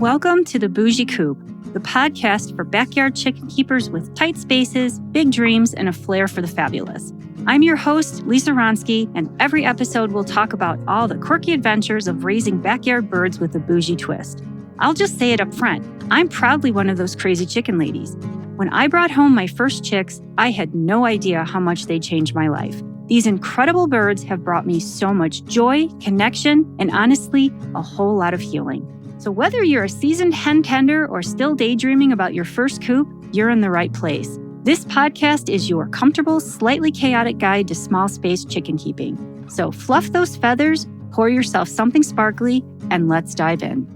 Welcome to the Bougie Coop, the podcast for backyard chicken keepers with tight spaces, big dreams, and a flair for the fabulous. I'm your host, Lisa Ronsky, and every episode we'll talk about all the quirky adventures of raising backyard birds with a bougie twist. I'll just say it up front, I'm proudly one of those crazy chicken ladies. When I brought home my first chicks, I had no idea how much they changed my life. These incredible birds have brought me so much joy, connection, and honestly, a whole lot of healing. So whether you're a seasoned hen tender or still daydreaming about your first coop, you're in the right place. This podcast is your comfortable, slightly chaotic guide to small space chicken keeping. So fluff those feathers, pour yourself something sparkly, and let's dive in.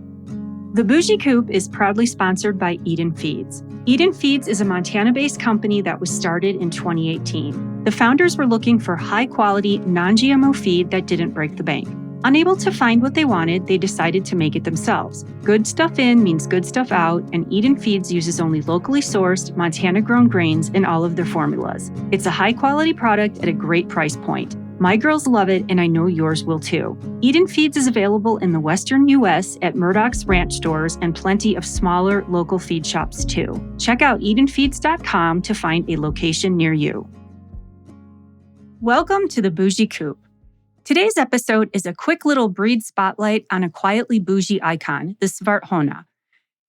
The Bougie Coop is proudly sponsored by Eden Feeds. Eden Feeds is a Montana-based company that was started in 2018. The founders were looking for high-quality, non-GMO feed that didn't break the bank. Unable to find what they wanted, they decided to make it themselves. Good stuff in means good stuff out, and Eden Feeds uses only locally sourced, Montana-grown grains in all of their formulas. It's a high-quality product at a great price point. My girls love it, and I know yours will too. Eden Feeds is available in the western U.S. at Murdoch's ranch stores and plenty of smaller local feed shops too. Check out EdenFeeds.com to find a location near you. Welcome to the Bougie Coop. Today's episode is a quick little breed spotlight on a quietly bougie icon, the Svarthöna.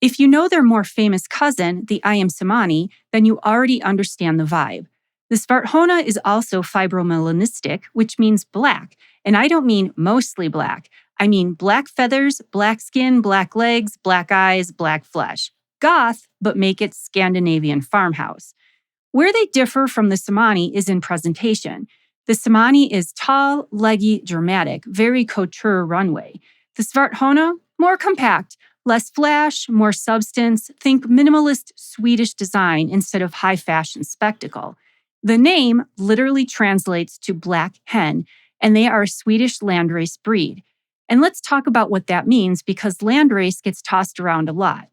If you know their more famous cousin, the Svarthöna, then you already understand the vibe. The Svarthöna is also fibromelanistic, which means black, and I don't mean mostly black. I mean black feathers, black skin, black legs, black eyes, black flesh. Goth, but make it Scandinavian farmhouse. Where they differ from the Svarthöna is in presentation. The Svarthöna is tall, leggy, dramatic, very couture runway. The Svarthöna, more compact, less flash, more substance, think minimalist Swedish design instead of high-fashion spectacle. The name literally translates to black hen, and they are a Swedish landrace breed. And let's talk about what that means because landrace gets tossed around a lot.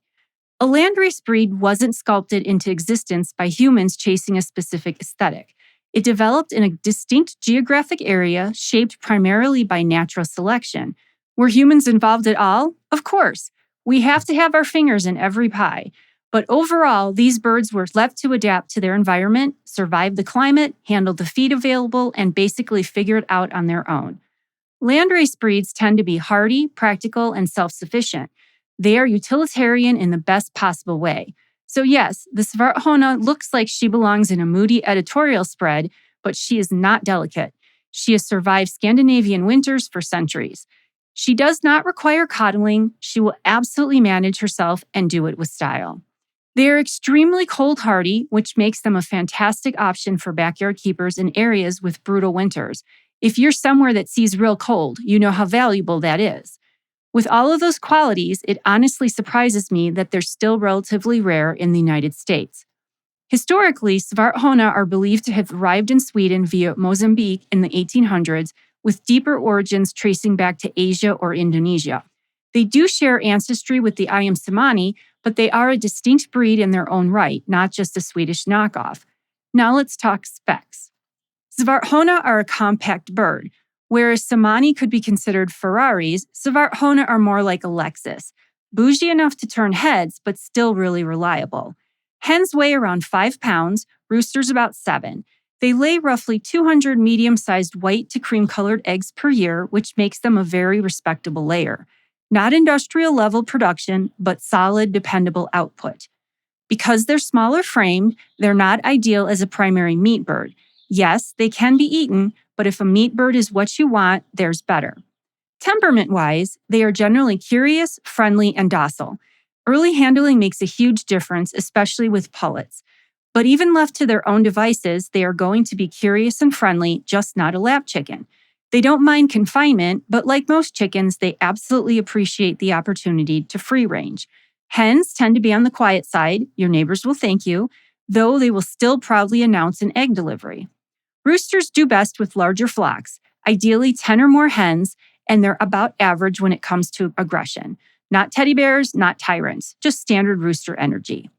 A landrace breed wasn't sculpted into existence by humans chasing a specific aesthetic. It developed in a distinct geographic area shaped primarily by natural selection. Were humans involved at all? Of course. We have to have our fingers in every pie. But overall, these birds were left to adapt to their environment, survive the climate, handle the feed available, and basically figure it out on their own. Landrace breeds tend to be hardy, practical, and self-sufficient. They are utilitarian in the best possible way. So yes, the Svarthöna looks like she belongs in a moody editorial spread, but she is not delicate. She has survived Scandinavian winters for centuries. She does not require coddling. She will absolutely manage herself and do it with style. They are extremely cold-hardy, which makes them a fantastic option for backyard keepers in areas with brutal winters. If you're somewhere that sees real cold, you know how valuable that is. With all of those qualities, it honestly surprises me that they're still relatively rare in the United States. Historically, Svarthöna are believed to have arrived in Sweden via Mozambique in the 1800s, with deeper origins tracing back to Asia or Indonesia. They do share ancestry with the Svarthöna, but they are a distinct breed in their own right, not just a Swedish knockoff. Now let's talk specs. Svarthöna are a compact bird. Whereas Svarthöna could be considered Ferraris, Svarthöna are more like a Lexus. Bougie enough to turn heads, but still really reliable. Hens weigh around 5 pounds, roosters about 7. They lay roughly 200 medium-sized white to cream-colored eggs per year, which makes them a very respectable layer. Not industrial-level production, but solid, dependable output. Because they're smaller framed, they're not ideal as a primary meat bird. Yes, they can be eaten, but if a meat bird is what you want, there's better. Temperament-wise, they are generally curious, friendly, and docile. Early handling makes a huge difference, especially with pullets. But even left to their own devices, they are going to be curious and friendly, just not a lap chicken. They don't mind confinement, but like most chickens, they absolutely appreciate the opportunity to free range. Hens tend to be on the quiet side, your neighbors will thank you, though they will still proudly announce an egg delivery. Roosters do best with larger flocks, ideally 10 or more hens, and they're about average when it comes to aggression. Not teddy bears, not tyrants, just standard rooster energy.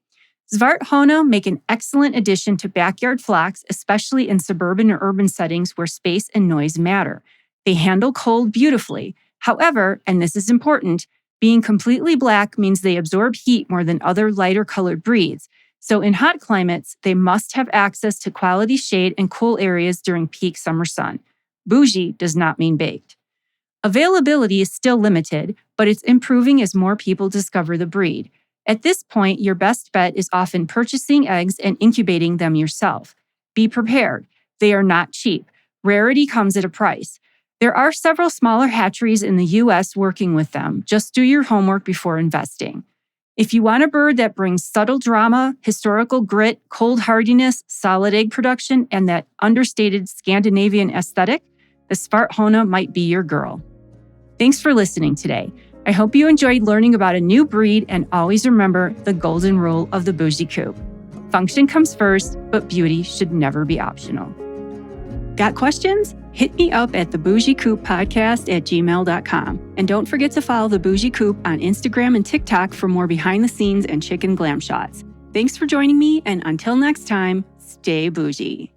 Svarthöna make an excellent addition to backyard flocks, especially in suburban or urban settings where space and noise matter. They handle cold beautifully. However, and this is important, Being completely black means they absorb heat more than other lighter colored breeds. So in hot climates, they must have access to quality shade and cool areas during peak summer sun. Bougie does not mean baked. Availability is still limited, but it's improving as more people discover the breed. At this point, your best bet is often purchasing eggs and incubating them yourself. Be prepared. They are not cheap. Rarity comes at a price. There are several smaller hatcheries in the U.S. working with them. Just do your homework before investing. If you want a bird that brings subtle drama, historical grit, cold hardiness, solid egg production, and that understated Scandinavian aesthetic, the Svarthöna might be your girl. Thanks for listening today. I hope you enjoyed learning about a new breed, and always remember the golden rule of the bougie coop. Function comes first, but beauty should never be optional. Got questions? Hit me up at thebougiecoop@gmail.com. And don't forget to follow The Bougie Coop on Instagram and TikTok for more behind the scenes and chicken glam shots. Thanks for joining me, and until next time, stay bougie.